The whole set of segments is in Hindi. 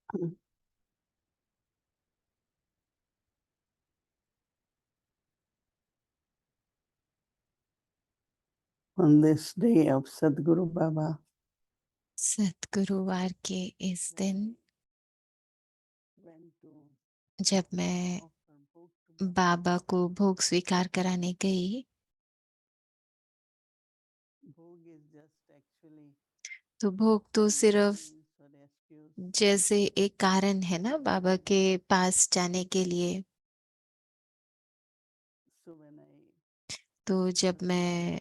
On this day of Sadhguru Baba, सतगुरुवार के इस दिन जब मैं बाबा को भोग स्वीकार कराने गई, तो भोग तो सिर्फ जैसे एक कारण है ना बाबा के पास जाने के लिए। तो जब मैं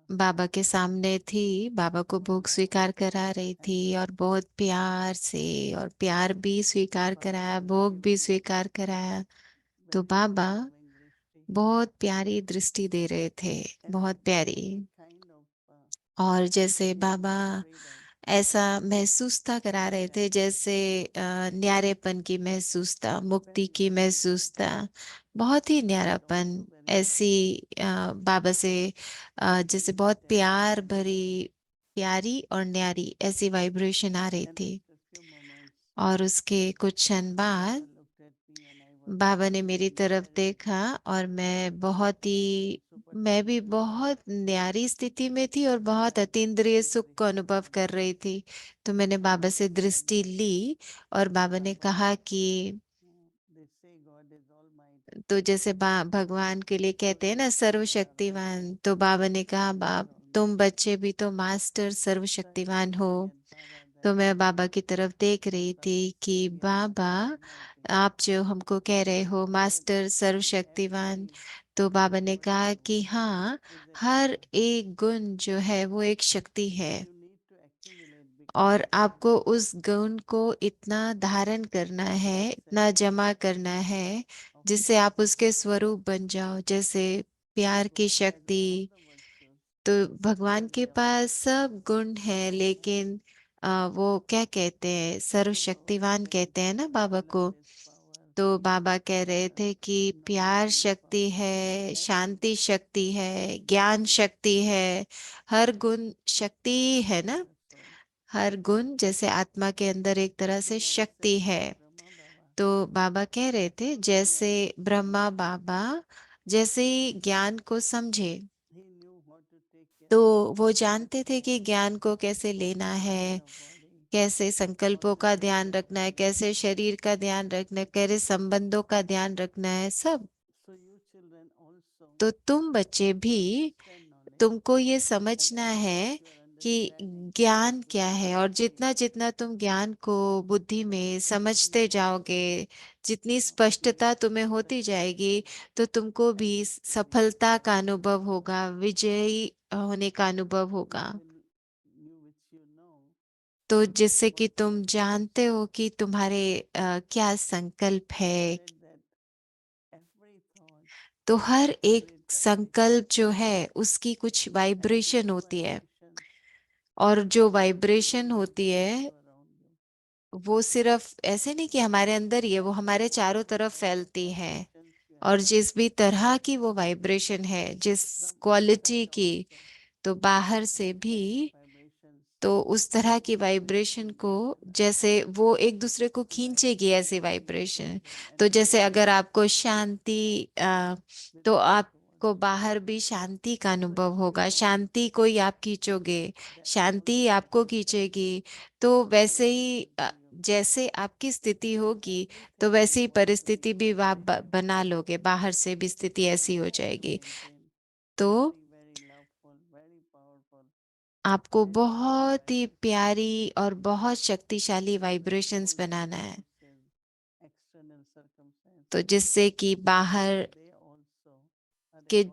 बाबा के सामने थी, बाबा को भोग स्वीकार करा रही थी और बहुत प्यार से और प्यार भी स्वीकार कराया, भोग भी स्वीकार कराया, तो बाबा बहुत प्यारी दृष्टि दे रहे थे, बहुत प्यारी। और जैसे बाबा ऐसा महसूस था करा रहे थे, जैसे न्यारेपन की महसूस था, मुक्ति की महसूस था, बहुत ही न्यारापन। ऐसी बाबा से जैसे बहुत प्यार भरी, प्यारी और न्यारी ऐसी वाइब्रेशन आ रही थी। और उसके कुछ क्षण बाद बाबा ने मेरी तरफ देखा और मैं भी बहुत न्यारी स्थिति में थी और बहुत अतीन्द्रिय सुख को अनुभव कर रही थी। तो मैंने बाबा से दृष्टि ली और बाबा ने कहा कि तो जैसे भगवान के लिए कहते हैं ना सर्वशक्तिवान, तो बाबा ने कहा बाप तुम बच्चे भी तो मास्टर सर्वशक्तिवान हो। तो मैं बाबा की तरफ देख रही थी कि बाबा आप जो हमको कह रहे हो मास्टर सर्वशक्तिवान, तो बाबा ने कहा कि हाँ, हर एक गुण जो है वो एक शक्ति है और आपको उस गुण को इतना धारण करना है, इतना जमा करना है जिससे आप उसके स्वरूप बन जाओ, जैसे प्यार की शक्ति। तो भगवान के पास सब गुण है, लेकिन वो क्या कहते हैं, सर्वशक्तिवान कहते हैं ना बाबा को। तो बाबा कह रहे थे कि प्यार शक्ति है, शांति शक्ति है, ज्ञान शक्ति है, हर गुण शक्ति है ना। हर गुण जैसे आत्मा के अंदर एक तरह से शक्ति है। तो बाबा कह रहे थे जैसे ब्रह्मा बाबा जैसे ही ज्ञान को समझे, तो वो जानते थे कि ज्ञान को कैसे लेना है, कैसे संकल्पों का ध्यान रखना है, कैसे शरीर का ध्यान रखना है, कैसे संबंधों का ध्यान रखना है, सब। तो तुम बच्चे भी, तुमको ये समझना है कि ज्ञान क्या है, और जितना जितना तुम ज्ञान को बुद्धि में समझते जाओगे, जितनी स्पष्टता तुम्हें होती जाएगी, तो तुमको भी सफलता का अनुभव होगा, विजयी होने का अनुभव होगा। तो जिससे कि तुम जानते हो कि तुम्हारे क्या संकल्प है। तो हर एक संकल्प जो है उसकी कुछ वाइब्रेशन होती है, और जो वाइब्रेशन होती है वो सिर्फ ऐसे नहीं कि हमारे अंदर ही है, वो हमारे चारों तरफ फैलती है। और जिस भी तरह की वो वाइब्रेशन है, जिस क्वालिटी की, तो बाहर से भी, तो उस तरह की वाइब्रेशन को, जैसे वो एक दूसरे को खींचेगी ऐसी वाइब्रेशन। तो जैसे अगर आपको शांति तो आपको बाहर भी शांति का अनुभव होगा, शांति को ही आप खींचोगे, शांति ही आपको खींचेगी। तो वैसे ही जैसे आपकी स्थिति होगी, तो वैसी ही परिस्थिति भी आप बना लोगे, बाहर से भी स्थिति ऐसी हो जाएगी। तो आपको बहुत ही प्यारी और बहुत शक्तिशाली वाइब्रेशंस बनाना है, तो जिससे कि बाहर के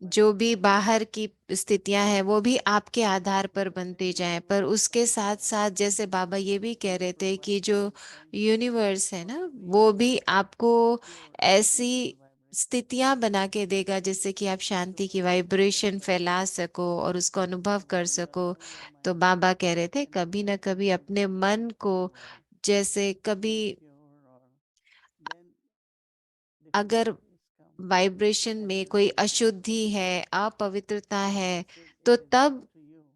जो भी बाहर की स्थितियां हैं वो भी आपके आधार पर बनती जाएं। पर उसके साथ साथ जैसे बाबा ये भी कह रहे थे कि जो यूनिवर्स है ना, वो भी आपको ऐसी स्थितियां बना के देगा जिससे कि आप शांति की वाइब्रेशन फैला सको और उसको अनुभव कर सको। तो बाबा कह रहे थे कभी ना कभी अपने मन को, जैसे कभी अगर वाइब्रेशन में कोई अशुद्धि है, अपवित्रता है, तो तब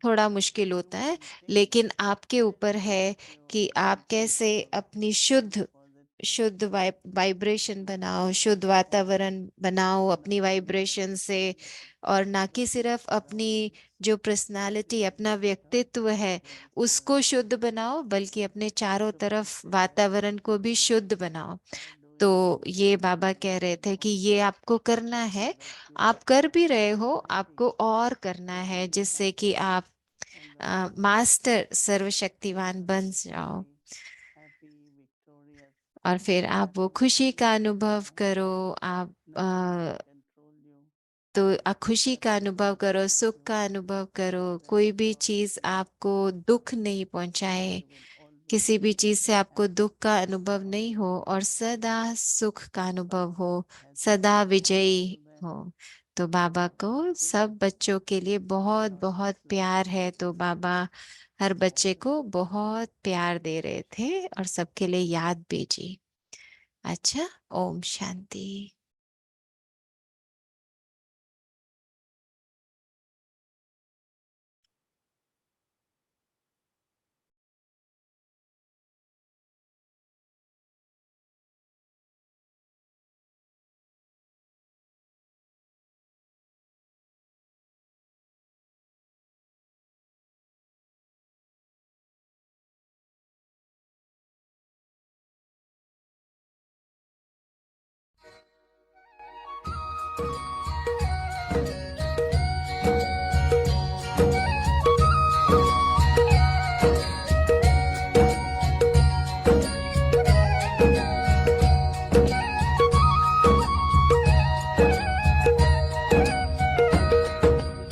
थोड़ा मुश्किल होता है, लेकिन आपके ऊपर है कि आप कैसे अपनी शुद्ध शुद्ध वाइब्रेशन बनाओ, शुद्ध वातावरण बनाओ अपनी वाइब्रेशन से। और ना कि सिर्फ अपनी जो पर्सनालिटी, अपना व्यक्तित्व है उसको शुद्ध बनाओ, बल्कि अपने चारों तरफ वातावरण को भी शुद्ध बनाओ। तो ये बाबा कह रहे थे कि ये आपको करना है, आप कर भी रहे हो, आपको और करना है, जिससे कि आप मास्टर सर्वशक्तिवान बन जाओ। और फिर आप वो खुशी का अनुभव करो। आप तो खुशी का अनुभव करो, सुख का अनुभव करो। कोई भी चीज आपको दुख नहीं पहुंचाए, किसी भी चीज से आपको दुख का अनुभव नहीं हो, और सदा सुख का अनुभव हो, सदा विजयी हो। तो बाबा को सब बच्चों के लिए बहुत बहुत प्यार है, तो बाबा हर बच्चे को बहुत प्यार दे रहे थे और सबके लिए याद भेजी। अच्छा, ओम शांति।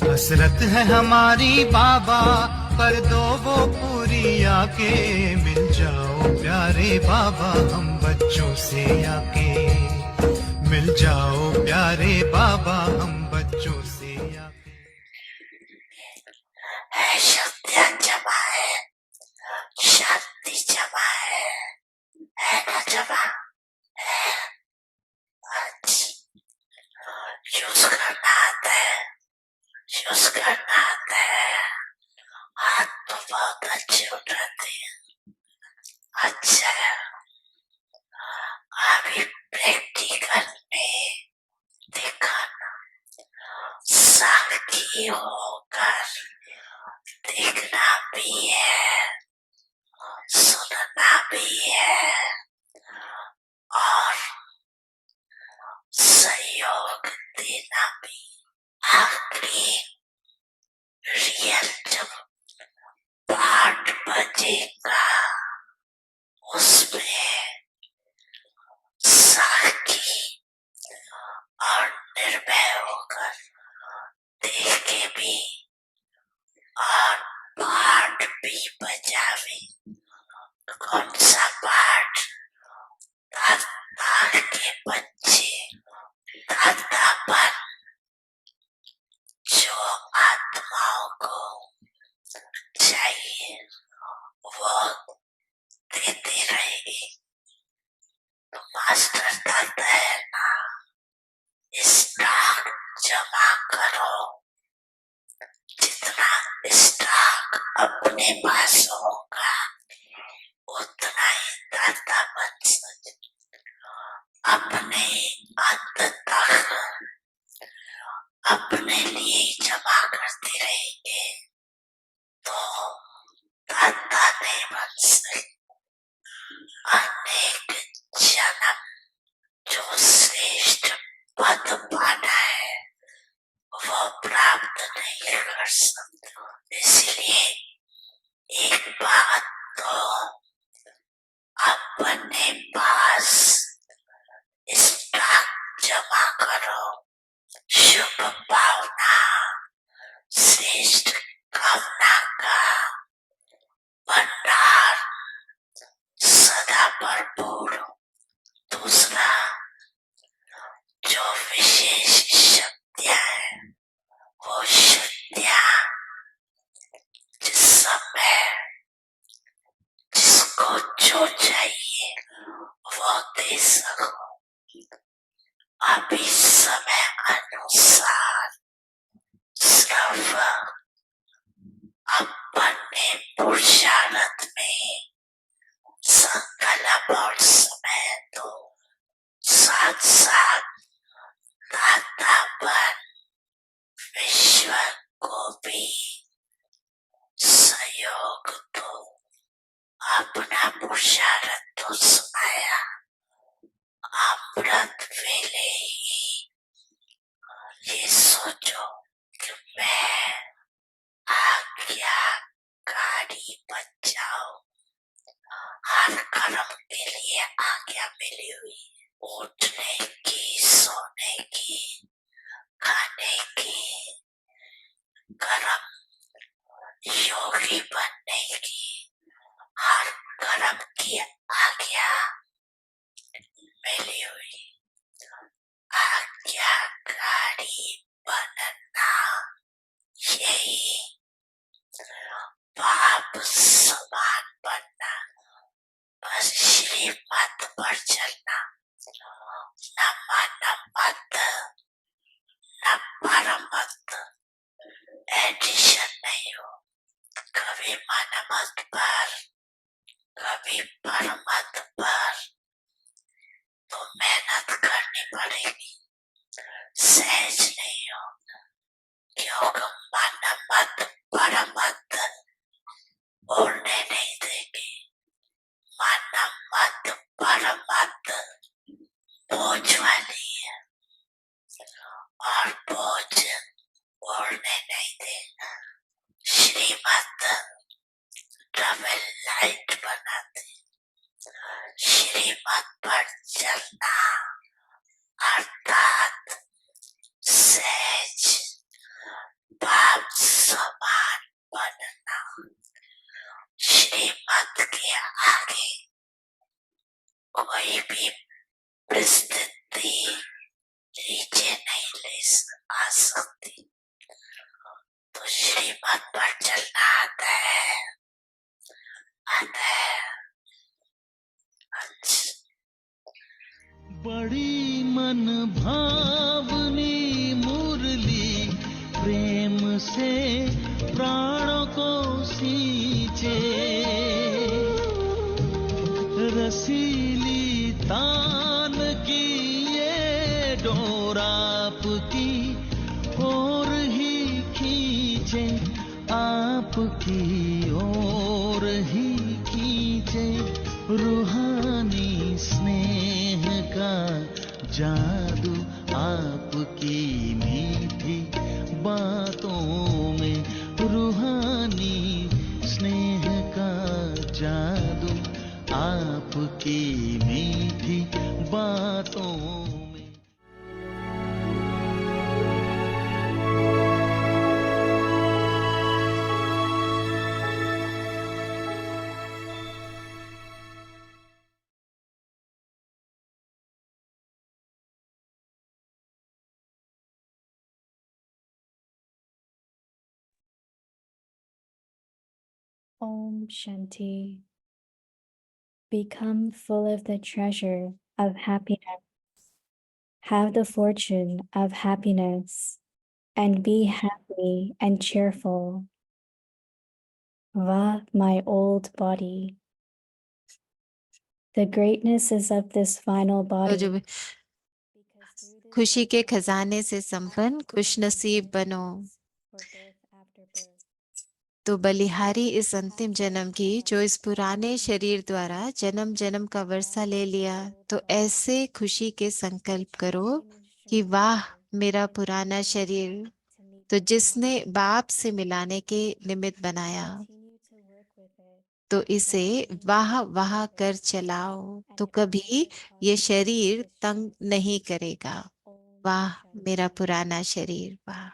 हसरत है हमारी बाबा, कर दो वो पूरी आके। मिल जाओ प्यारे बाबा हम बच्चों से आके। मिल जाओ प्यारे बाबा हम बच्चों से आके। है शक्तियाँ जमा है, शांति जमा है ना जमा है। यूज करना आता है, यूज करना आता है। हाथ तो बहुत अच्छे उठाते हैं, अच्छा है। अभी प्रैक्टिकल में दिखाना, साक्षी होकर देखना भी है, सुनना भी है, और सहयोग देना भी। आखिरी रियल जब 8 बजेगा उसमें साक्षी और निर्भय होकर देखे भी, और पाठ भी बजावे। कौन सा पाठ? दादा के बच्चे दादापन जो आत्माओं को चाहिए वो देते रहेंगे। तो मास्टर कहता है ना, स्टॉक जमा करो। जितना स्टॉक अपने पास होगा उतना ही दाता बन सकते। अपने अंत तक अपने लिए जमा करते रहेंगे तो दाता नहीं बन सकते। अनेक जन्म जो श्रेष्ठ पद पाना है वो प्राप्त नहीं कर सकते। इसलिए एक बात तो अपने पास स्टॉक जमा करो। शुभ भावना, श्रेष्ठ कामना का भंडार सदा भरपूर। दूसरा, जो विशेष शक्तियां हैं वो शक्तियां जिस समय जिसको जो चाहिए वो दे सको। अभी समय अनुसार सिर्फ अपना पुरुषार्थ तो सुनाया, अमृत वेले ही ये सोचो कि मैं आज्ञाकारी बन जाऊं। हर कर्म के लिए आज्ञा मिली हुई है, उठने की, सोने की, खाने की, कर्म योगी बनने की, हर कर्म की आज्ञा मिली हुई। आज्ञाकारी बनना यही बाप समान बनना, बस श्रीमत पर चलना, न मन मत न परमत, एडिशन नहीं हो, कभी मन मत पर कभी परमत पर। तो मेहनत करनी पड़ेगी, सहज नहीं होगा, क्योंकि मन मत परमत उड़ने नहीं देगी। मन मत परमत बोझ वाली है, और बोझ उड़ने नहीं देगा। श्रीमत ट्रैवल लाइट बनाती, श्रीमत पर चलना अर्थात सहज बाप समान बनना। श्रीमत के आगे कोई भी परिस्थिति नीचे नहीं ले आ सकती। तो श्रीमत पर चलना आता है, आता है। अच्छा, बड़ी मन भावनी मुरली प्रेम से प्राणों को सींचे, रसीली तान की ये डोर आपकी ओर ही खींचे, आपकी ओर ही खींचे। रूहानी स्नेह का जादू आपकी मीठी बातों में, रूहानी स्नेह का जादू आपकी मीठी बातों में। Om Shanti. Become full of the treasure of happiness. Have the fortune of happiness and be happy and cheerful. Va, my old body. The greatness is of this final तो body. जो because through this खुशी के body, खजाने से संपन्न खुश नसीब बनो। for birth after birth. तो बलिहारी इस अंतिम जन्म की जो इस पुराने शरीर द्वारा जन्म जन्म का वर्षा ले लिया, तो ऐसे खुशी के संकल्प करो कि वाह मेरा पुराना शरीर, तो जिसने बाप से मिलाने के निमित्त बनाया, Continue to work with it. तो इसे वाह वाह कर चलाओ, तो कभी ये शरीर तंग नहीं करेगा। Om वाह मेरा Shanti. पुराना शरीर, वाह।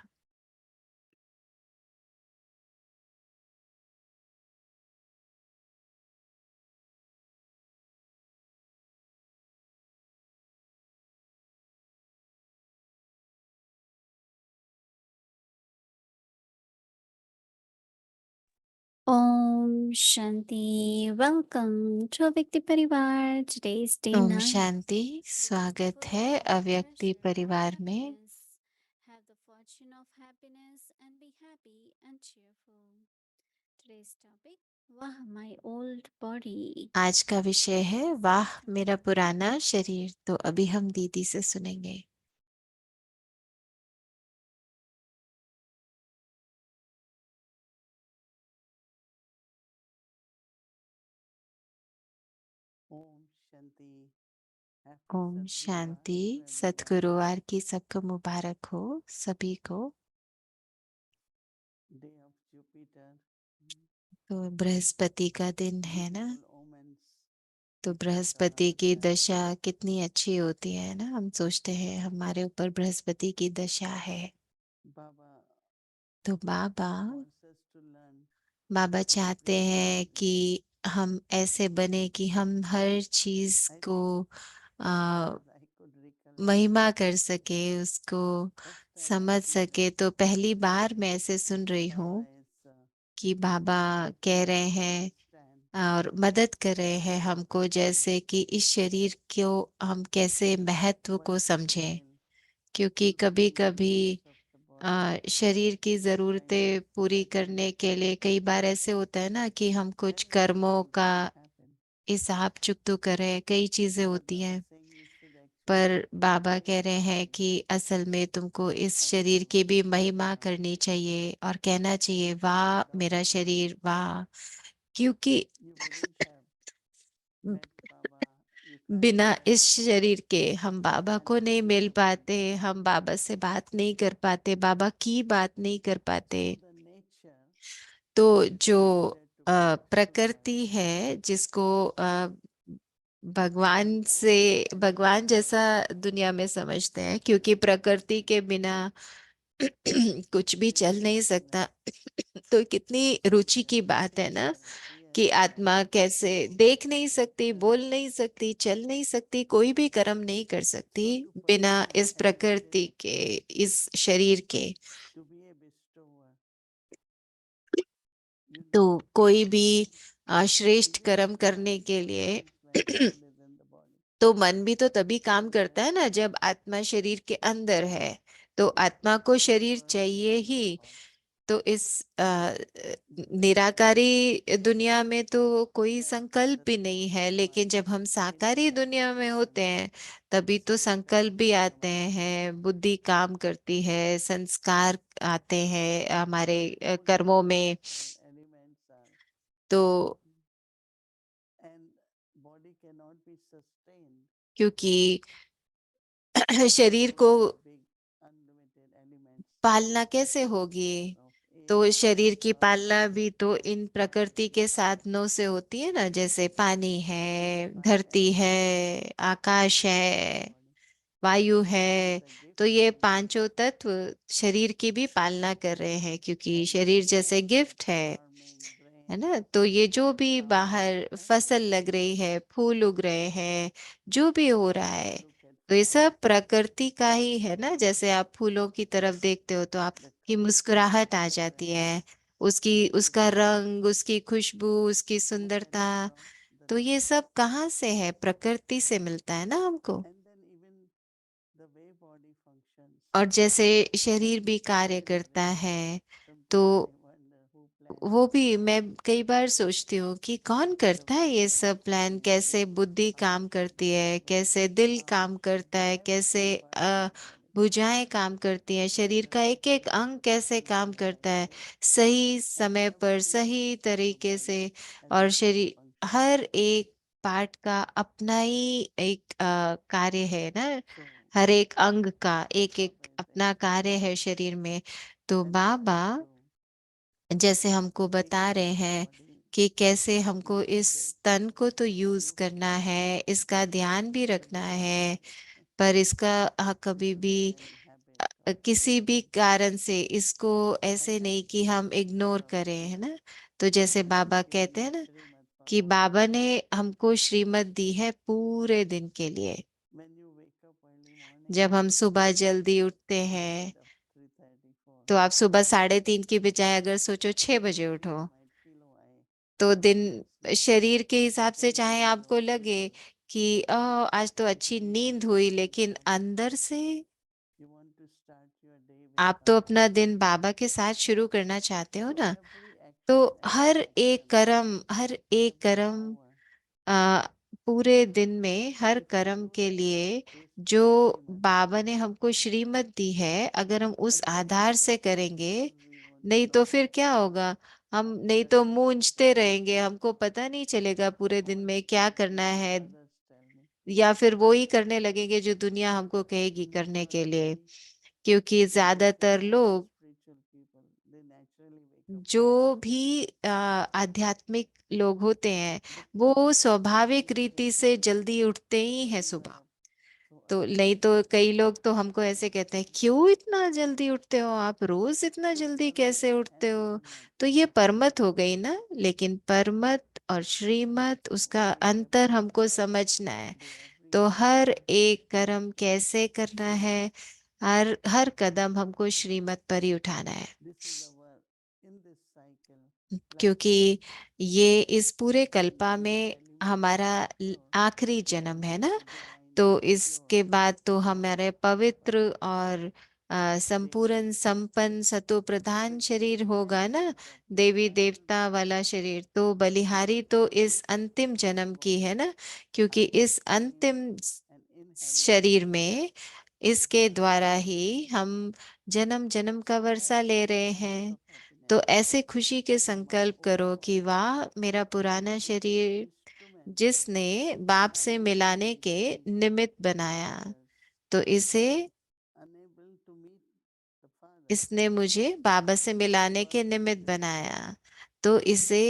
Om Shanti. Welcome to Avyakti Parivar. Today's day ओम 9. शांति, स्वागत है अव्यक्ति परिवार में। Have the fortune of happiness and be happy and cheerful. Today's topic, Wah, my old body. आज का विषय है वाह मेरा पुराना शरीर। तो अभी हम दीदी से सुनेंगे। ओम शांति। सतगुरुवार की सबको मुबारक हो सभी को। तो बृहस्पति का दिन है ना, तो बृहस्पति की दशा कितनी अच्छी होती है ना। हम सोचते हैं हमारे ऊपर बृहस्पति की दशा है। तो बाबा चाहते हैं कि हम ऐसे बने कि हम हर चीज को महिमा कर सके, उसको समझ सके। तो पहली बार मैं ऐसे सुन रही हूँ कि बाबा कह रहे हैं और मदद कर रहे हैं हमको, जैसे कि इस शरीर को हम कैसे महत्व को समझें। क्योंकि कभी कभी शरीर की जरूरतें पूरी करने के लिए कई बार ऐसे होता है ना कि हम कुछ कर्मों का हिसाब चुकतो करें, कई चीजें होती हैं। पर बाबा कह रहे हैं कि असल में तुमको इस शरीर की भी महिमा करनी चाहिए और कहना चाहिए वाह मेरा शरीर वाह। क्योंकि बिना इस शरीर के हम बाबा को नहीं मिल पाते, हम बाबा से बात नहीं कर पाते, बाबा की बात नहीं कर पाते। तो जो प्रकृति है जिसको भगवान से भगवान जैसा दुनिया में समझते हैं, क्योंकि प्रकृति के बिना कुछ भी चल नहीं सकता। तो कितनी रुचि की बात है ना कि आत्मा कैसे देख नहीं सकती, बोल नहीं सकती, चल नहीं सकती, कोई भी कर्म नहीं कर सकती बिना इस प्रकृति के, इस शरीर के। तो कोई भी श्रेष्ठ कर्म करने के लिए तो मन भी तो तभी काम करता है ना जब आत्मा शरीर के अंदर है। तो आत्मा को शरीर चाहिए ही। तो इस निराकारी दुनिया में तो कोई संकल्प भी नहीं है, लेकिन जब हम साकारी दुनिया में होते हैं तभी तो संकल्प भी आते हैं, बुद्धि काम करती है, संस्कार आते हैं हमारे कर्मों में। तो क्योंकि शरीर को पालना कैसे होगी, तो शरीर की पालना भी तो इन प्रकृति के साधनों से होती है ना, जैसे पानी है, धरती है, आकाश है, वायु है। तो ये पांचों तत्व शरीर की भी पालना कर रहे हैं, क्योंकि शरीर जैसे गिफ्ट है ना। तो ये जो भी बाहर फसल लग रही है, फूल उग रहे हैं, जो भी हो रहा है, तो ये सब प्रकृति का ही है ना। जैसे आप फूलों की तरफ देखते हो तो आपकी मुस्कुराहट आ जाती है, उसकी उसका रंग, उसकी खुशबू, उसकी सुंदरता। तो ये सब कहाँ से है? प्रकृति से मिलता है ना हमको। और जैसे शरीर भी कार्य करता है, तो वो भी मैं कई बार सोचती हूँ कि कौन करता है ये सब प्लान, कैसे बुद्धि काम करती है, कैसे दिल काम करता है, कैसे भुजाएं काम करती हैं, शरीर का एक एक अंग कैसे काम करता है सही समय पर सही तरीके से। और शरीर हर एक पार्ट का अपना ही एक कार्य है ना। हर एक अंग का एक एक अपना कार्य है शरीर में। तो बाबा जैसे हमको बता रहे हैं कि कैसे हमको इस तन को तो यूज करना है, इसका ध्यान भी रखना है, पर इसका कभी भी किसी भी कारण से इसको ऐसे नहीं कि हम इग्नोर करें, है ना। तो जैसे बाबा कहते हैं ना कि बाबा ने हमको श्रीमत दी है पूरे दिन के लिए। जब हम सुबह जल्दी उठते हैं तो आप सुबह 3:30 की बजाय अगर सोचो 6 बजे उठो, तो दिन शरीर के हिसाब से चाहे आपको लगे कि आज तो अच्छी नींद हुई, लेकिन अंदर से आप तो अपना दिन बाबा के साथ शुरू करना चाहते हो ना। तो हर एक कर्म आ, पूरे दिन में हर कर्म के लिए जो बाबा ने हमको श्रीमत दी है, अगर हम उस आधार से करेंगे, नहीं तो फिर क्या होगा, हम नहीं तो मूंझते रहेंगे, हमको पता नहीं चलेगा पूरे दिन में क्या करना है। या फिर वो ही करने लगेंगे जो दुनिया हमको कहेगी करने के लिए, क्योंकि ज्यादातर लोग जो भी आध्यात्मिक लोग होते हैं वो स्वाभाविक रीति से जल्दी उठते ही हैं सुबह। तो नहीं तो कई लोग तो हमको ऐसे कहते हैं, क्यों इतना जल्दी उठते हो आप, रोज इतना जल्दी कैसे उठते हो। तो ये परमत हो गई ना, लेकिन परमत और श्रीमत उसका अंतर हमको समझना है। तो हर एक कर्म कैसे करना है, हर हर कदम हमको श्रीमत पर ही उठाना है, क्योंकि ये इस पूरे कल्पा में हमारा आखिरी जन्म है ना। तो इसके बाद तो हमारे पवित्र और संपूर्ण संपन्न सतो प्रधान शरीर होगा ना, देवी देवता वाला शरीर। तो बलिहारी तो इस अंतिम जन्म की है ना, क्योंकि इस अंतिम शरीर में इसके द्वारा ही हम जन्म जन्म का वर्षा ले रहे हैं। तो ऐसे खुशी के संकल्प करो कि वाह, मेरा पुराना शरीर जिसने बाप से मिलाने के निमित्त बनाया, तो इसने मुझे बाबा से मिलाने के निमित्त बनाया। तो इसे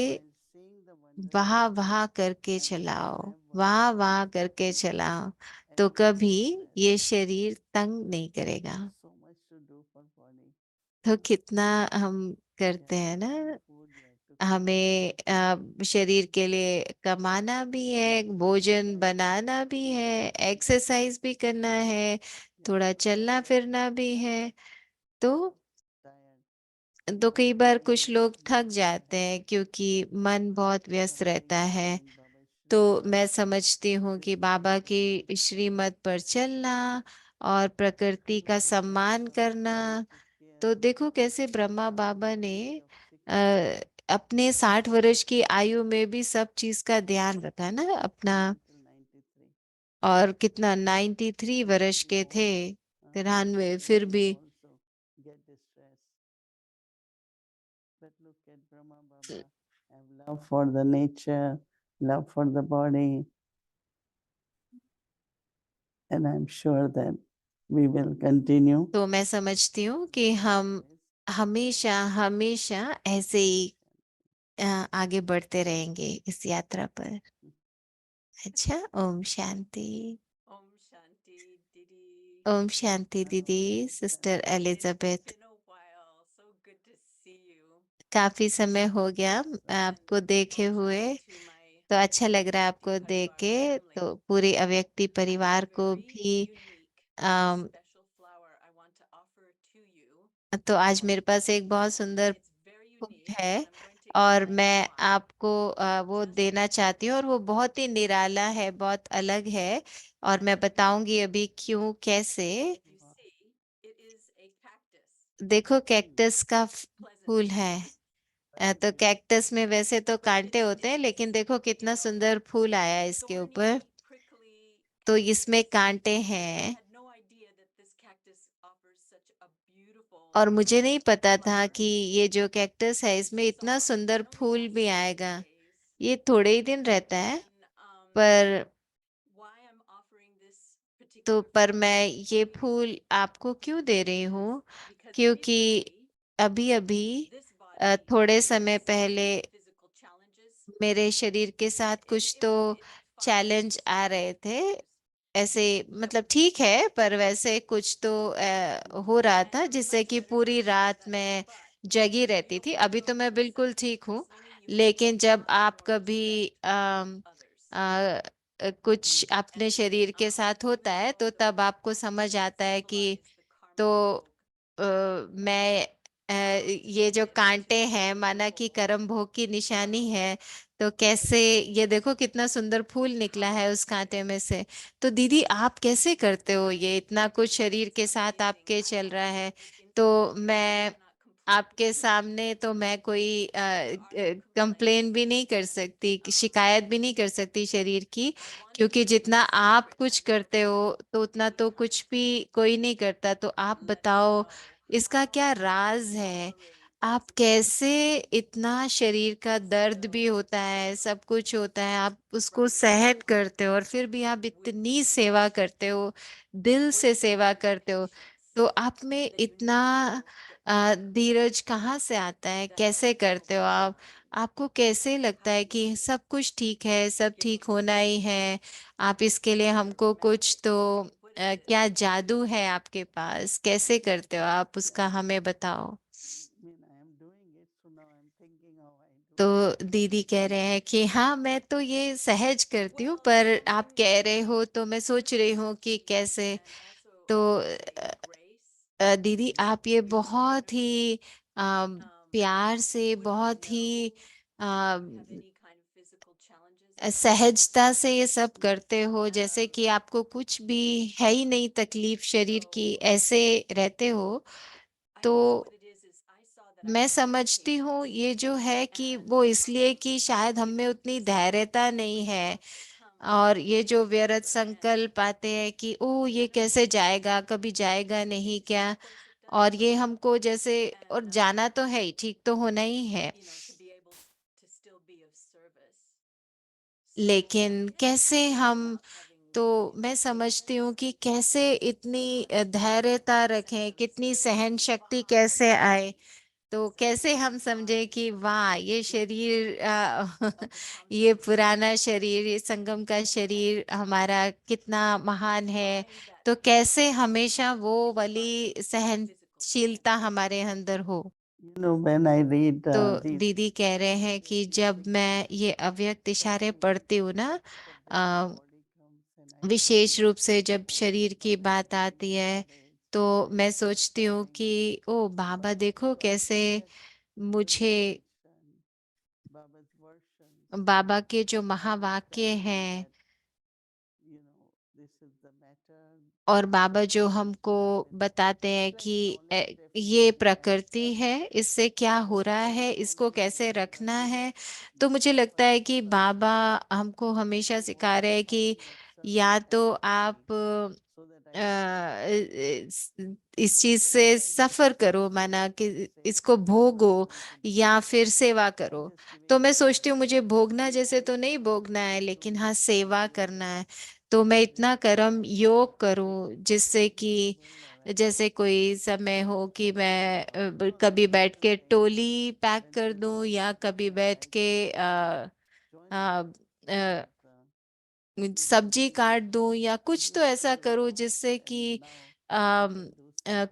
वाह वाह करके चलाओ, वाह वाह करके चलाओ, तो कभी ये शरीर तंग नहीं करेगा। तो कितना हम करते हैं ना, हमें शरीर के लिए कमाना भी है, भोजन बनाना भी है, एक्सरसाइज भी करना है, थोड़ा चलना फिरना भी है। तो कई बार कुछ लोग थक जाते हैं क्योंकि मन बहुत व्यस्त रहता है। तो मैं समझती हूँ कि बाबा की श्रीमत पर चलना और प्रकृति का सम्मान करना। तो देखो कैसे ब्रह्मा बाबा ने अपने 60 वर्ष की आयु में भी सब चीज का ध्यान रखा ना अपना। और कितना 93 वर्ष के थे, 93, फिर भी love for the nature, love for the body, and I'm sure that we will continue. तो मैं समझती हूँ कि हम हमेशा हमेशा ऐसे ही आगे बढ़ते रहेंगे इस यात्रा पर। अच्छा, Om Shanti. Om Shanti Didi. Om Shanti दीदी। Sister It's Elizabeth, been a while. So good to see you. काफी समय हो गया आपको And देखे Om हुए। Shanti to my तो अच्छा लग रहा है आपको Avyakti देख Parivar के। family. तो पूरे अव्यक्ति I have परिवार a को very भी unique um, and special flower I want to offer to you. तो आज मेरे पास एक बहुत And सुंदर it's very फूल unique. है And I'm going to और explain मैं why. आपको वो Just देना चाहती हूँ, और वो बहुत ही निराला है, बहुत अलग है। और मैं बताऊंगी अभी क्यों कैसे। if you see, it is a cactus. देखो कैक्टस का Pleasant फूल name. है। तो कैक्टस में वैसे तो कांटे होते हैं, लेकिन देखो कितना सुंदर फूल आया है इसके ऊपर। Thorny, prickly तो इसमें cactus. कांटे I हैं, had no idea that this cactus offers such a beautiful और मुझे नहीं पता था flower. कि ये जो कैक्टस है इसमें इतना Soft. सुंदर It only फूल lasts भी 7 आएगा। days. ये थोड़े ही दिन रहता है, And पर why I'm offering this तो particular पर flower मैं to ये you फूल आपको क्यों दे रही is हूँ, because क्योंकि recently अभी अभी this body थोड़े समय faced पहले some physical challenges. मेरे शरीर के साथ कुछ तो It finds चैलेंज आ रहे थे। issues. ऐसे मतलब ठीक है, पर वैसे कुछ तो हो रहा था And जिससे much कि better पूरी versions रात of it. मैं But जगी you रहती know, थी। when अभी you're तो a मैं बिल्कुल person, ठीक हूँ, it's only human लेकिन that जब want आप or कभी respect others. कुछ अपने And शरीर के साथ होता even है तो also तब आपको समझ आता है कि symbolize the तो karmic yoke. मैं ये जो कांटे हैं माना कि कर्म भोग की निशानी है। तो कैसे, ये देखो कितना सुंदर फूल निकला है उस कांटे में से। तो दीदी आप कैसे करते हो ये, इतना कुछ शरीर It's के साथ amazing. आपके I चल रहा often है। look into तो the mirror and I मैं cannot complain. आपके सामने तो मैं कोई There are no complain complaints. भी नहीं कर And सकती, शिकायत भी नहीं कर सकती शरीर की, I want क्योंकि you जितना to आप celebrate कुछ that with करते me. हो तो उतना तो With कुछ us. भी कोई नहीं करता। तो आप Let's बताओ know इसका how क्या you राज है, tolerate आप कैसे इतना शरीर का दर्द भी होता है, सब कुछ होता है, आप उसको सहन करते हो और फिर भी आप इतनी सेवा करते हो, दिल से सेवा करते हो। तो आप में इतना धीरज कहाँ से आता है? कैसे करते हो आप? आपको कैसे लगता है कि सब कुछ ठीक है, सब ठीक होना ही है? आप इसके लिए हमको कुछ तो क्या जादू है आपके पास? कैसे करते हो आप? उसका हमें बताओ। तो दीदी कह रहे हैं कि हाँ, मैं तो ये सहज करती हूँ, पर आप कह रहे हो तो मैं सोच रही हूँ कि कैसे। तो दीदी आप ये बहुत ही प्यार से, बहुत ही सहजता से ये सब करते हो, जैसे कि आपको कुछ भी है ही नहीं तकलीफ शरीर की, ऐसे रहते हो। तो मैं समझती हूँ ये जो है कि वो इसलिए कि शायद हम में उतनी धैर्यता नहीं है, और ये जो व्यर्थ संकल्प आते हैं कि ओ ये कैसे जाएगा, कभी जाएगा नहीं क्या, और ये हमको जैसे, और जाना तो है ही, ठीक तो होना ही है, लेकिन कैसे हम, तो मैं समझती हूँ कि कैसे इतनी धैर्यता रखें, कितनी सहन शक्ति कैसे आए। तो कैसे हम समझे कि वाह ये शरीर ये पुराना शरीर, ये संगम का शरीर हमारा कितना महान है। तो कैसे हमेशा वो वाली सहनशीलता हमारे अंदर हो। When I read तो these दीदी कह रहे हैं कि जब मैं ये अव्यक्त इशारे पढ़ती हूँ ना, अ, विशेष रूप से जब शरीर की बात आती है, तो मैं सोचती हूँ कि ओ बाबा देखो कैसे मुझे बाबा के जो महावाक्य हैं, और बाबा जो हमको बताते हैं कि ये प्रकृति है, इससे क्या हो रहा है, इसको कैसे रखना है। तो मुझे लगता है कि बाबा हमको हमेशा सिखा रहे हैं कि या तो आप इस चीज से सफर करो, माना कि इसको भोगो, या फिर सेवा करो। तो मैं सोचती हूँ मुझे भोगना जैसे तो नहीं भोगना है, लेकिन हाँ सेवा करना है। तो मैं इतना कर्म योग करूं जिससे कि जैसे कोई समय हो कि मैं कभी बैठ के टोली पैक कर दूं, या कभी बैठ के आ, सब्जी काट दूं, या कुछ तो ऐसा करूं जिससे कि अम,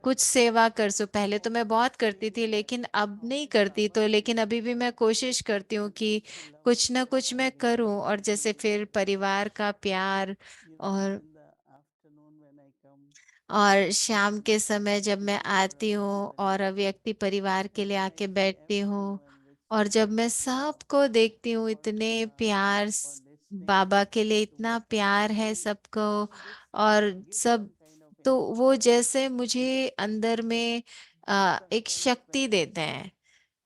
कुछ सेवा कर सो। पहले तो मैं बहुत करती थी, लेकिन अब नहीं करती, तो लेकिन अभी भी मैं कोशिश करती हूँ कि कुछ ना कुछ मैं करूं। और जैसे फिर परिवार का प्यार, और शाम के समय जब मैं आती हूँ और अव्यक्ति परिवार के लिए आके बैठती हूँ, और जब मैं सबको देखती हूँ, इतने प्यार बाबा के लिए इतना प्यार है सबको, और सब, तो वो जैसे मुझे अंदर में एक शक्ति देते हैं,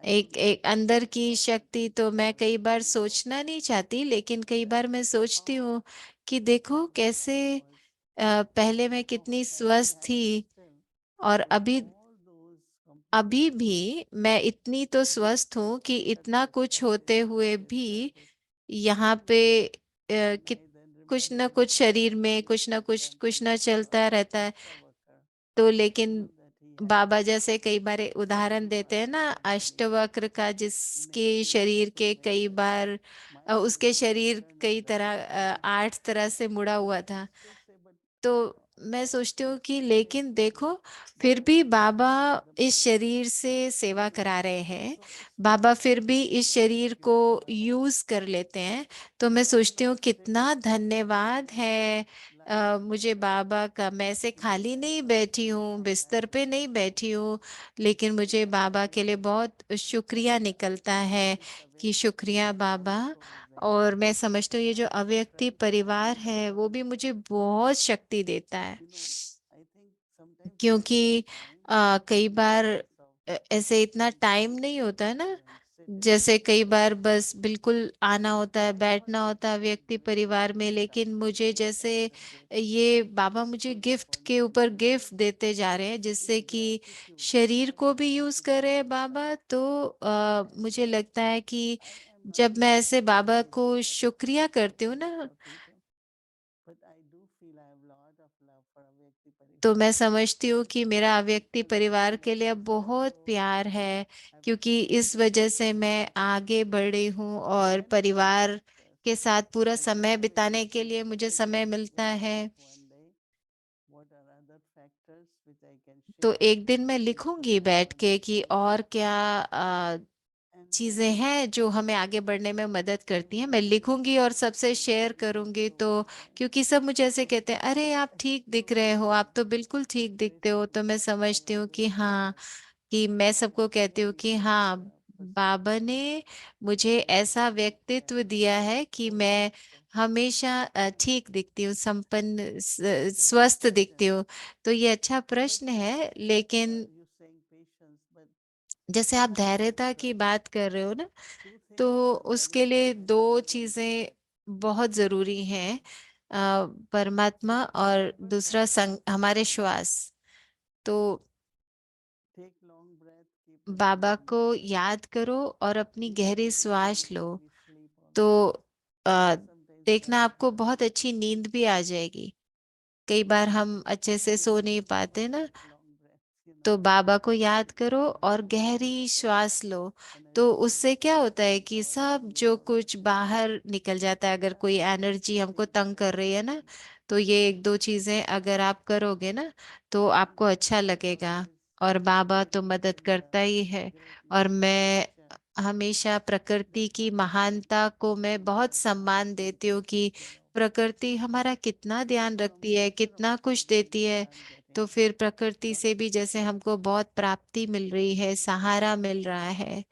एक एक अंदर की शक्ति। तो मैं कई बार सोचना नहीं चाहती, लेकिन कई बार मैं सोचती हूँ कि देखो कैसे पहले मैं कितनी स्वस्थ थी, और अभी अभी भी मैं इतनी तो स्वस्थ हूँ कि इतना कुछ होते हुए भी यहाँ पे कुछ ना कुछ शरीर में कुछ ना चलता रहता है। तो लेकिन बाबा जैसे कई बार उदाहरण देते हैं ना अष्टवक्र का, जिसके शरीर के कई बार उसके शरीर कई तरह 8 तरह से मुड़ा हुआ था। तो मैं सोचती हूँ कि लेकिन देखो, फिर भी बाबा इस शरीर से सेवा करा रहे हैं, बाबा फिर भी इस शरीर को यूज कर लेते हैं। तो मैं सोचती हूँ कितना धन्यवाद है मुझे बाबा का। मैं ऐसे खाली नहीं बैठी हूँ, बिस्तर पे नहीं बैठी हूँ, लेकिन मुझे बाबा के लिए बहुत शुक्रिया निकलता है कि शुक्रिया बाबा। और मैं समझती हूँ ये जो अव्यक्ति परिवार है वो भी मुझे बहुत शक्ति देता है, क्योंकि कई बार ऐसे इतना टाइम नहीं होता है ना, जैसे कई बार बस बिल्कुल आना होता है, बैठना होता है व्यक्ति परिवार में, लेकिन मुझे जैसे ये बाबा मुझे गिफ्ट के ऊपर गिफ्ट देते जा रहे हैं, जिससे कि शरीर को भी यूज करे बाबा। तो मुझे लगता है कि जब मैं ऐसे बाबा को शुक्रिया करती हूँ ना, तो मैं समझती हूँ कि मेरा व्यक्ति परिवार के लिए अब बहुत प्यार है, क्योंकि इस वजह से मैं आगे बढ़ी हूँ और परिवार के साथ पूरा समय बिताने के लिए मुझे समय मिलता है। तो एक दिन मैं लिखूंगी बैठ के कि और क्या चीजें हैं जो हमें आगे बढ़ने में मदद करती हैं। मैं लिखूंगी और सबसे शेयर करूंगी। तो क्योंकि सब मुझे ऐसे कहते हैं, अरे आप ठीक दिख रहे हो, आप तो बिल्कुल ठीक दिखते हो, तो मैं समझती हूँ कि हाँ, कि मैं सबको कहती हूँ कि हाँ, बाबा ने मुझे ऐसा व्यक्तित्व दिया है कि मैं हमेशा ठीक दिखती हूँ, संपन्न स्वस्थ दिखती हूँ। तो ये अच्छा प्रश्न है, लेकिन जैसे आप धैर्यता की बात कर रहे हो ना, तो उसके लिए दो चीजें बहुत जरूरी हैं, परमात्मा और दूसरा हमारे श्वास। तो बाबा को याद करो और अपनी गहरी श्वास लो, तो आ, देखना आपको बहुत अच्छी नींद भी आ जाएगी। कई बार हम अच्छे से सो नहीं पाते ना, तो बाबा को याद करो और गहरी श्वास लो। तो उससे क्या होता है कि सब जो कुछ बाहर निकल जाता है, अगर कोई एनर्जी हमको तंग कर रही है ना, तो ये एक दो चीजें अगर आप करोगे ना, तो आपको अच्छा लगेगा। और बाबा तो मदद करता ही है। और मैं हमेशा प्रकृति की महानता को मैं बहुत सम्मान देती हूँ कि प्रकृति हमारा कितना ध्यान रखती है, कितना कुछ देती है। तो फिर प्रकृति से भी जैसे हमको बहुत प्राप्ति मिल रही है, सहारा मिल रहा है।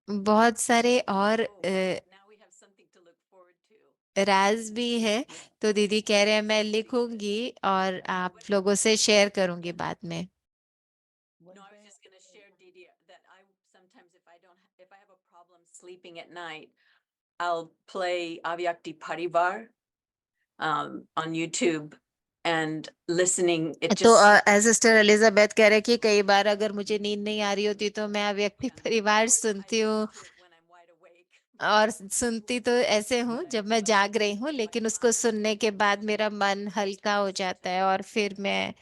बहुत सारे और Oh, wow. Now we have something to look forward to. राज भी है। तो दीदी कह रहे हैं मैं लिखूंगी और आप लोगों से शेयर करूंगी बाद में। No, I was just going to share, Didi, that I sometimes, if I have a problem sleeping at night, I'll play Avyakti Parivar on YouTube and listening. It तो just सिस्टर एलिजाबेथ कह रहे कि कई बार अगर मुझे नींद नहीं आ रही होती तो मैं व्यक्ति when I'm परिवार of course, I सुनती हूँ। listen to it when I'm wide awake. और सुनती तो ऐसे हूँ जब मैं जाग रही हूँ, लेकिन उसको सुनने के बाद मेरा मन हल्का हो जाता है और फिर मैं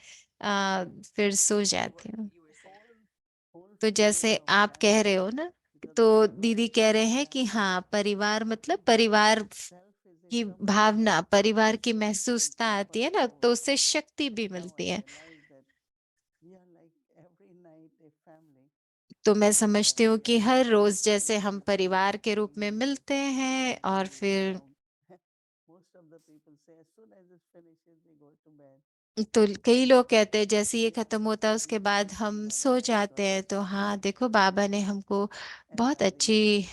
फिर सो जाती हूँ। You were saying. तो जैसे आप कह रहे हो ना, तो दीदी कह रहे हैं कि हाँ, परिवार मतलब परिवार की भावना, परिवार की महसूसता आती है ना, तो उससे शक्ति भी मिलती है। तो मैं समझती हूँ कि हर रोज जैसे हम परिवार के रूप में मिलते हैं और फिर तो कई लोग कहते हैं जैसे ये खत्म होता है उसके बाद हम सो जाते हैं। तो हाँ, देखो बाबा ने हमको बहुत अच्छी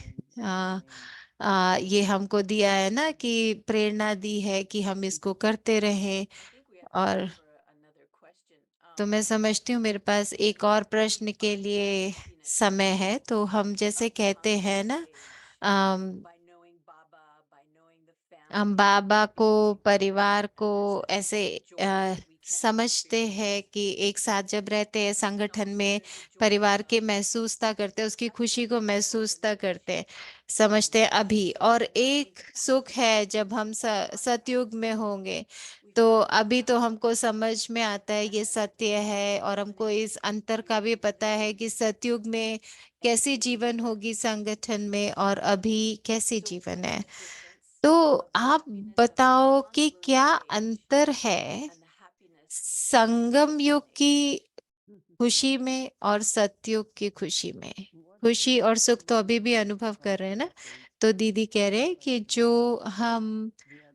आ, ये हमको दिया है ना, कि प्रेरणा दी है कि हम इसको करते रहें। I think we have और time for another question. तो मैं समझती हूँ मेरे पास एक और प्रश्न के लिए समय है। तो हम जैसे कहते हैं ना, By knowing Baba, by knowing the हम family, बाबा को, परिवार को and there's ऐसे a joy that we can't समझते हैं experience. कि एक साथ जब रहते हैं संगठन में, There's a joy परिवार के of महसूसता करते हैं, उसकी खुशी को happiness महसूसता and करते हैं, celebration. समझते हैं अभी। और एक We सुख find है that जब हम सतयुग में होंगे। we तो find अभी तो that हमको समझ में आता है ये सत्य है, और हमको इस अंतर का भी पता है कि सतयुग में कैसी जीवन होगी संगठन में, और अभी कैसी so जीवन what's है। the difference तो of the आप happiness of the बताओ कि क्या consular age अंतर है and the happiness of the संगम युग enlightened age? की खुशी में और सतयुग की खुशी में। खुशी और सुख तो अभी भी अनुभव कर रहे हैं ना। तो दीदी कह रहे हैं कि जो हम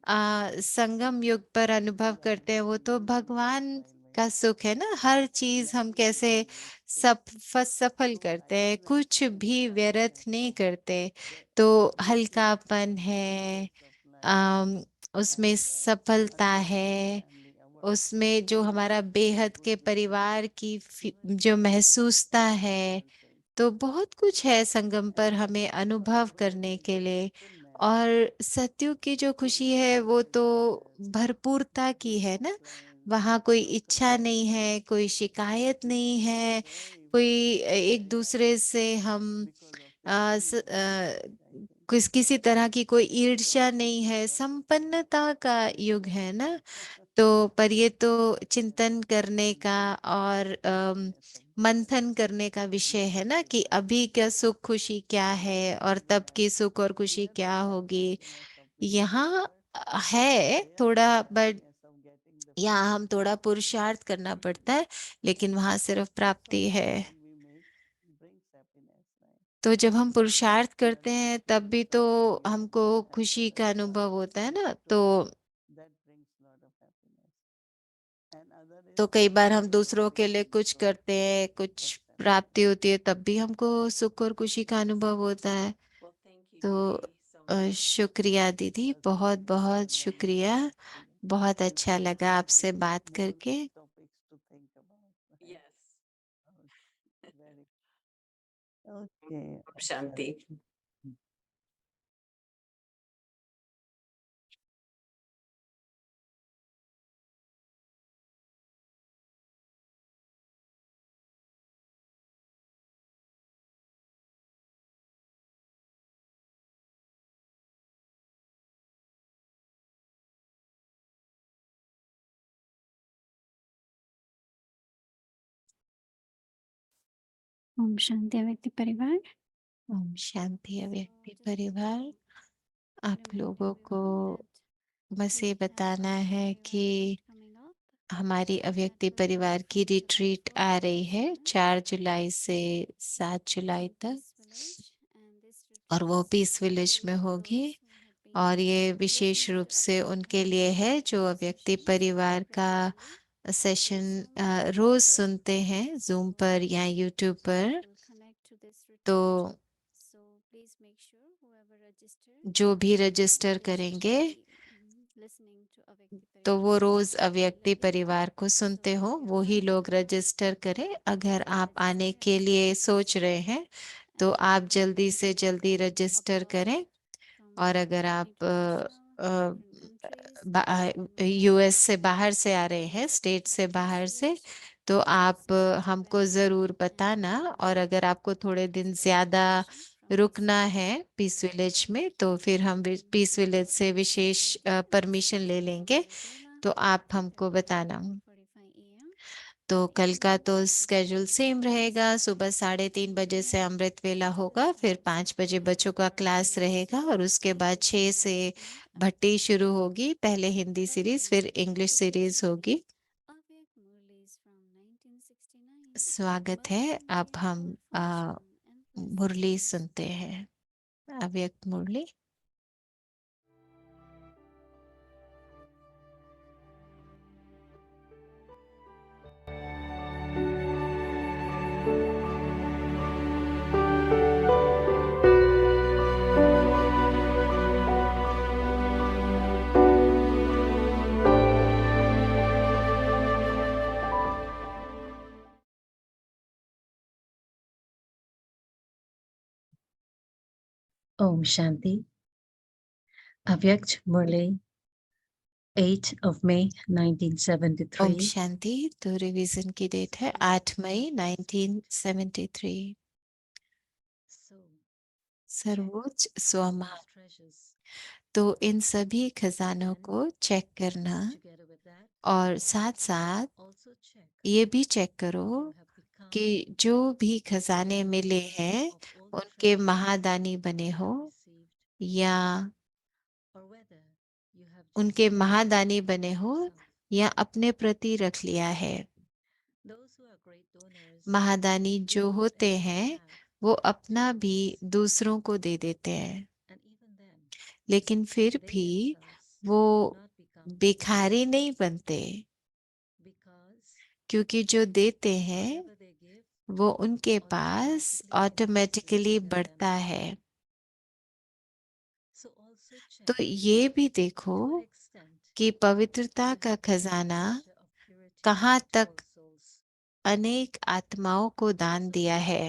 संगम युग पर अनुभव करते हैं वो तो भगवान का सुख है ना। हर चीज हम कैसे सफल करते हैं, कुछ भी व्यर्थ नहीं करते। तो हल्कापन है, अम, उसमें सफलता है, उसमें जो हमारा बेहद के परिवार की जो महसूसता है, तो बहुत कुछ है संगम पर हमें अनुभव करने के लिए। और सत्युग की जो खुशी है वो तो भरपूरता की है ना। वहाँ कोई इच्छा नहीं है, कोई शिकायत नहीं है, कोई एक दूसरे से हम किसी तरह की कोई ईर्ष्या नहीं है, संपन्नता का युग है ना। तो पर ये तो चिंतन करने का और मंथन करने का विषय है ना, कि अभी क्या सुख खुशी क्या है और तब की सुख और खुशी क्या होगी। यहाँ है थोड़ा, बट यहाँ हम थोड़ा पुरुषार्थ करना पड़ता है, लेकिन वहां सिर्फ प्राप्ति है। तो जब हम पुरुषार्थ करते हैं तब भी तो हमको खुशी का अनुभव होता है ना। तो कई बार हम दूसरों के लिए कुछ करते हैं, कुछ प्राप्ति होती है, तब भी हमको सुख और खुशी का अनुभव होता है। Well, thank you, तो Didi, so much. शुक्रिया दीदी, बहुत बहुत शुक्रिया। बहुत अच्छा लगा आपसे बात करके। Yes. Okay. Om Shanti. Om Shanti व्यक्ति परिवार। ओम शांति व्यक्ति परिवार। आप Remember लोगों को that बस ये we have बताना our है Parivar कि retreat coming up. हमारी अव्यक्ति That will परिवार be की from July रिट्रीट 1st आ to रही है 7th 4 जुलाई से 7 जुलाई in तक, Peace Village, and this और retreat वो is पीस विलेज में specially for होगी। those who have been और ये विशेष listening रूप to से Avyakti उनके लिए Parivar है जो अव्यक्ति sessions परिवार का regularly. सेशन Some रोज people सुनते हैं जूम पर या यूट्यूब पर। will connect to this तो retreat. So please make sure whoever registered जो भी रजिस्टर is करेंगे listening to Avyakti तो Parivar वो रोज sessions अव्यक्ति regularly. परिवार को सुनते So हो, if you वो are ही planning लोग to come, रजिस्टर करें। अगर please आप आने register के as लिए soon as सोच रहे possible. हैं तो आप And जल्दी से we जल्दी have रजिस्टर abroad करें। from और अगर आप international different countries, then we US have से बाहर से आ रहे हैं, स्टेट से बाहर से, तो आप हमको ज़रूर बताना। और अगर आपको थोड़े दिन ज़्यादा रुकना है पीस विलेज में, तो फिर हम पीस विलेज से विशेष परमिशन ले लेंगे, तो आप हमको बताना। तो कल का तो स्केड्यूल सेम रहेगा, सुबह 3:30 बजे से अमृत वेला होगा, फिर 5 बजे बच्चों का क्लास रहेगा, और उसके बाद 6 से भट्टी शुरू होगी। पहले हिंदी सीरीज फिर इंग्लिश सीरीज होगी। स्वागत है। अब हम मुरली सुनते हैं, अव्यक्त मुरली। Om Shanti. Avyakt Murli, 8th of May, ओम 1973. शांति। तो रिवीजन की डेट है 8 मई 1973। सर्वोच्च स्वमान। तो इन सभी खजानों को चेक करना, और साथ साथ ये भी चेक करो कि जो भी खजाने मिले हैं उनके महादानी बने हो, या उनके महादानी बने हो, या अपने प्रति रख लिया है। महादानी जो होते हैं वो अपना भी दूसरों को दे देते हैं, लेकिन फिर भी वो भिखारी नहीं बनते, क्योंकि जो देते हैं वो उनके पास ऑटोमेटिकली बढ़ता है। तो ये भी देखो कि पवित्रता का खजाना कहाँ तक अनेक आत्माओं को दान दिया है।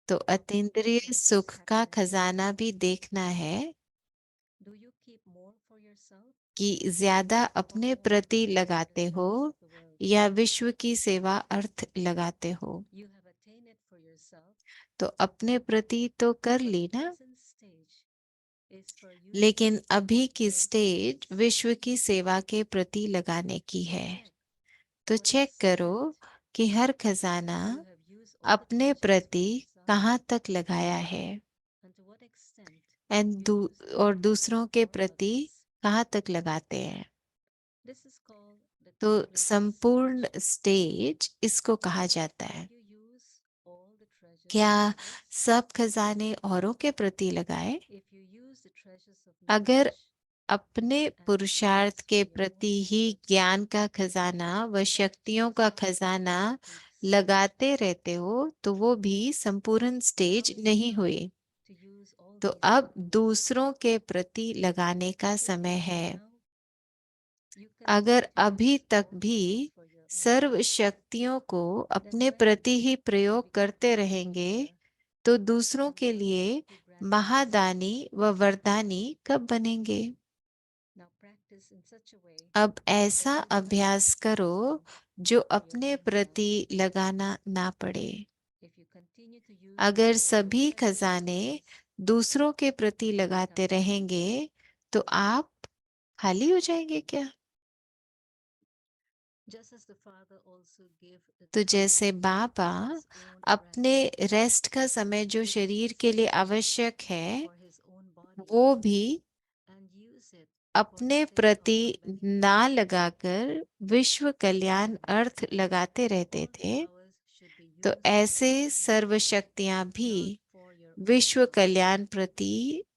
तो अतीन्द्रिय सुख का खजाना भी देखना है Do you keep more for yourself कि ज्यादा अपने प्रति लगाते हो या विश्व की सेवा अर्थ लगाते हो। you have attained it for yourself, तो अपने प्रति तो कर but ली the ना, present stage is for you to लेकिन use अभी all की the स्टेज service. विश्व की सेवा के प्रति लगाने की So है। check तो what चेक करो extent कि हर खजाना you have used all the अपने treasures for प्रति yourself कहाँ तक लगाया है and to what extent and you use और all दूसरों के for प्रति others. कहाँ तक लगाते हैं। This is called the तो complete संपूर्ण stage. स्टेज इसको कहा जाता है। Did you use all the treasures क्या for others? सब खजाने औरों के प्रति लगाए? If you use the treasures of अगर knowledge अपने and पुरुषार्थ skills के for your own प्रति ही efforts, ज्ञान का खजाना व शक्तियों का this is not खजाना the complete लगाते stage. रहते हो तो वो भी संपूर्ण स्टेज Now is नहीं the हुई। time to use all तो these अब for others. दूसरों के प्रति लगाने का If समय even है। now you continue अगर to अभी use तक all भी powers for your own serve self, शक्तियों को then अपने when प्रति ही will you प्रयोग become करते a रहेंगे Maharaja तो दूसरों and के one लिए who grants महादानी blessings? व वरदानी कब बनेंगे। Now practice in such a way अब that ऐसा everyone has अभ्यास to करो use जो for your अपने own self. प्रति लगाना ना पड़े। If you continue to use अगर all सभी the treasures खजाने for others, दूसरों के प्रति you will लगाते become empty. रहेंगे तो आप खाली हो जाएंगे क्या। Just as the Father also gave the तो time जैसे for बाबा his own अपने rest, रेस्ट का समय जो take शरीर this के लिए energy आवश्यक है for his own body वो भी and use it for the अपने sake of प्रति many ना people. लगाकर विश्व कल्याण अर्थ लगाते रहते All the थे। powers should be तो used for ऐसे humanity, सर्व शक्तियां भी not for your own विश्व self. कल्याण प्रति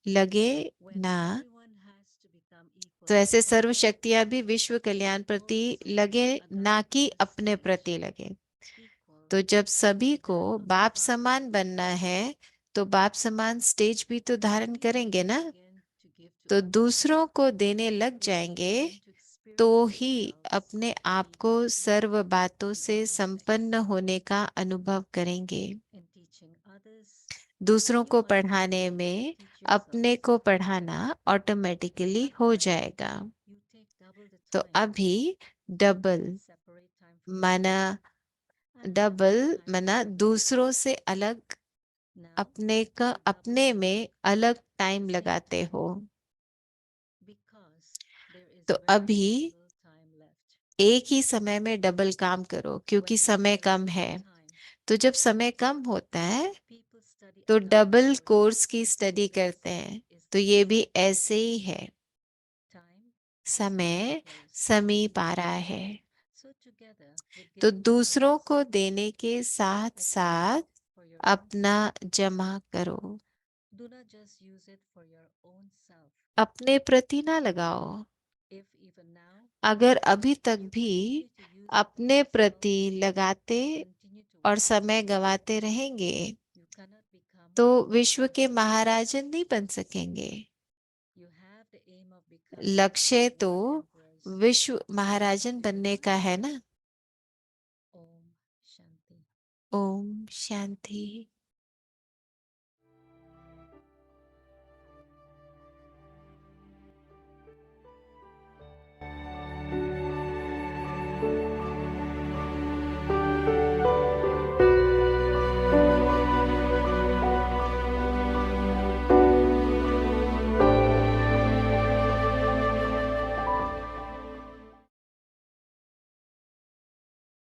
लगे When ना। everyone has to become equal तो to ऐसे the सर्व Father, शक्तियां भी विश्व कल्याण all प्रति souls लगे adopt ना कि this अपने stage प्रति लगे। equal तो जब to सभी that को of the बाप Father. समान बनना है तो बाप समान स्टेज भी तो धारण Only when करेंगे you ना। begin to give to तो others दूसरों को देने लग will you जाएंगे begin to तो experience ही yourselves अपने to आप be को happy सर्व बातों and से at संपन्न rest. होने का अनुभव करेंगे। In teaching others, दूसरों you को might पढ़ाने begin to में teach अपने yourselves. को पढ़ाना ऑटोमेटिकली At हो present, जाएगा। you take double the तो time, अभी डबल separate time from माना others, and double separate time माना from दूसरों से अलग now. अपने का You double अपने the में time अलग at टाइम the same लगाते time हो। because there is तो very अभी little time left. एक ही समय में डबल काम करो क्योंकि When there समय is कम little है। time, तो जब समय कम होता है people study तो another डबल course कोर्स की because स्टडी this करते हैं। is तो the ये भी time. ऐसे ही है, Time is समय getting close. समीप आ रहा है। So together with तो giving to दूसरों others, को देने के साथ attend साथ it for your own अपना self. जमा करो। Do not just use it for your own self. अपने प्रति ना लगाओ। If even now अगर अभी तक you भी continue to use it for अपने yourself, प्रति लगाते continue to और waste समय it, गवाते रहेंगे you cannot become तो a विश्व के Maharaja. महाराजन नहीं बन सकेंगे। You have the aim of becoming लक्ष्य तो world emperors. विश्व महाराजन बनने का है ना। Om Shanti. ओम शांति।